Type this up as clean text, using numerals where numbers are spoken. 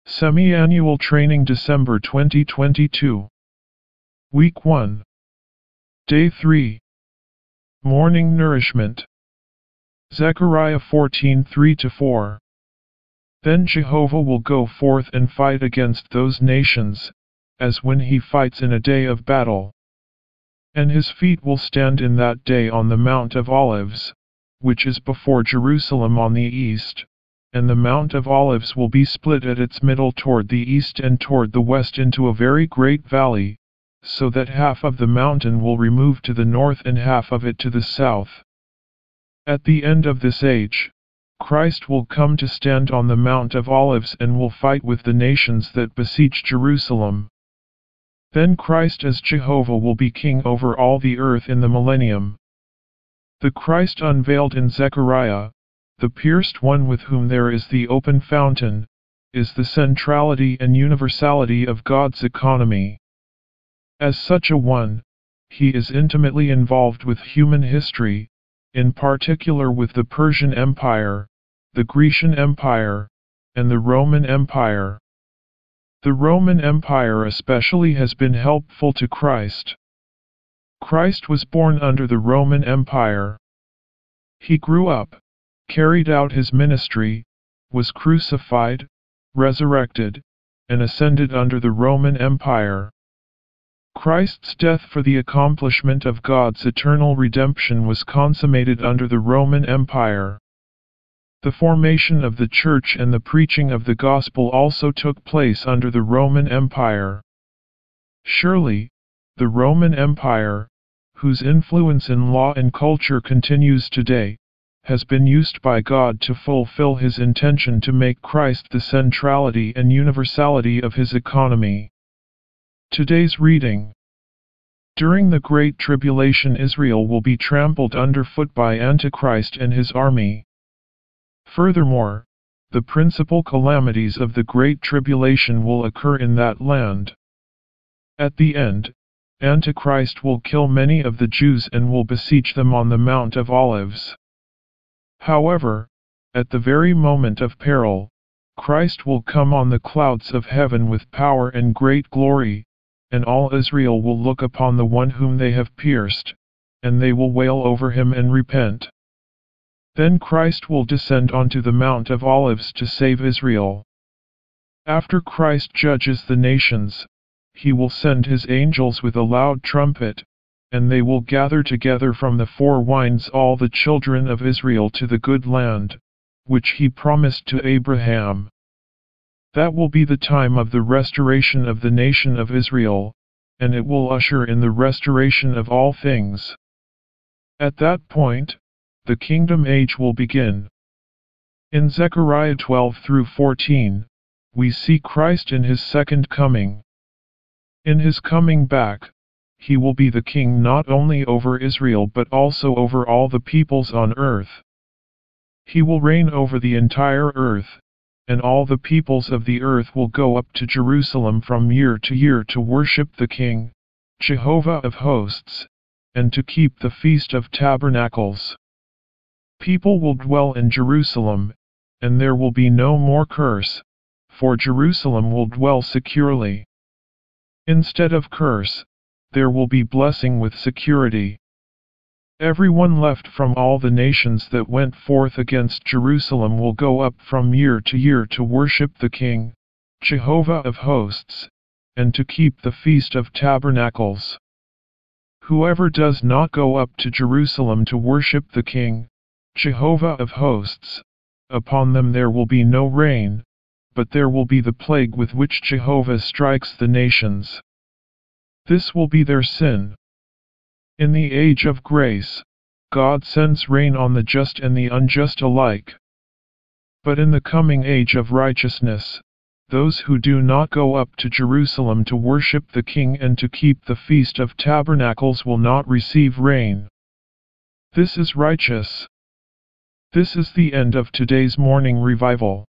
Semi-Annual Training December 2022. Week 1. Day 3. Morning Nourishment. Zechariah 14:3-4. Then Jehovah will go forth and fight against those nations, as when he fights in a day of battle. And his feet will stand in that day on the Mount of Olives, which is before Jerusalem on the east, and the Mount of Olives will be split at its middle toward the east and toward the west into a very great valley, so that half of the mountain will remove to the north and half of it to the south. At the end of this age, Christ will come to stand on the Mount of Olives and will fight with the nations that besiege Jerusalem. Then Christ as Jehovah will be king over all the earth in the millennium. The Christ unveiled in Zechariah, the pierced one with whom there is the open fountain, is the centrality and universality of God's economy. As such a one, he is intimately involved with human history, in particular with the Persian Empire, the Grecian Empire, and the Roman Empire. The Roman Empire especially has been helpful to Christ. Christ was born under the Roman Empire. He grew up, carried out his ministry, was crucified, resurrected, and ascended under the Roman Empire. Christ's death for the accomplishment of God's eternal redemption was consummated under the Roman Empire. The formation of the Church and the preaching of the Gospel also took place under the Roman Empire. Surely, the Roman Empire, whose influence in law and culture continues today, has been used by God to fulfill his intention to make Christ the centrality and universality of his economy. Today's reading. During the Great Tribulation, Israel will be trampled underfoot by Antichrist and his army. Furthermore, the principal calamities of the Great Tribulation will occur in that land. At the end, Antichrist will kill many of the Jews and will besiege them on the Mount of Olives. However, at the very moment of peril, Christ will come on the clouds of heaven with power and great glory, and all Israel will look upon the one whom they have pierced, and they will wail over him and repent. Then Christ will descend onto the Mount of Olives to save Israel. After Christ judges the nations, he will send his angels with a loud trumpet, and they will gather together from the four winds all the children of Israel to the good land, which he promised to Abraham. That will be the time of the restoration of the nation of Israel, and it will usher in the restoration of all things. At that point, the kingdom age will begin. In Zechariah 12-14, we see Christ in his second coming. In his coming back, he will be the king not only over Israel but also over all the peoples on earth. He will reign over the entire earth, and all the peoples of the earth will go up to Jerusalem from year to year to worship the King, Jehovah of hosts, and to keep the Feast of Tabernacles. People will dwell in Jerusalem, and there will be no more curse, for Jerusalem will dwell securely. Instead of curse, there will be blessing with security. Everyone left from all the nations that went forth against Jerusalem will go up from year to year to worship the King, Jehovah of hosts, and to keep the Feast of Tabernacles. Whoever does not go up to Jerusalem to worship the King, Jehovah of hosts, upon them there will be no rain, but there will be the plague with which Jehovah strikes the nations. This will be their sin. In the age of grace, God sends rain on the just and the unjust alike. But in the coming age of righteousness, those who do not go up to Jerusalem to worship the King and to keep the Feast of Tabernacles will not receive rain. This is righteous. This is the end of today's morning revival.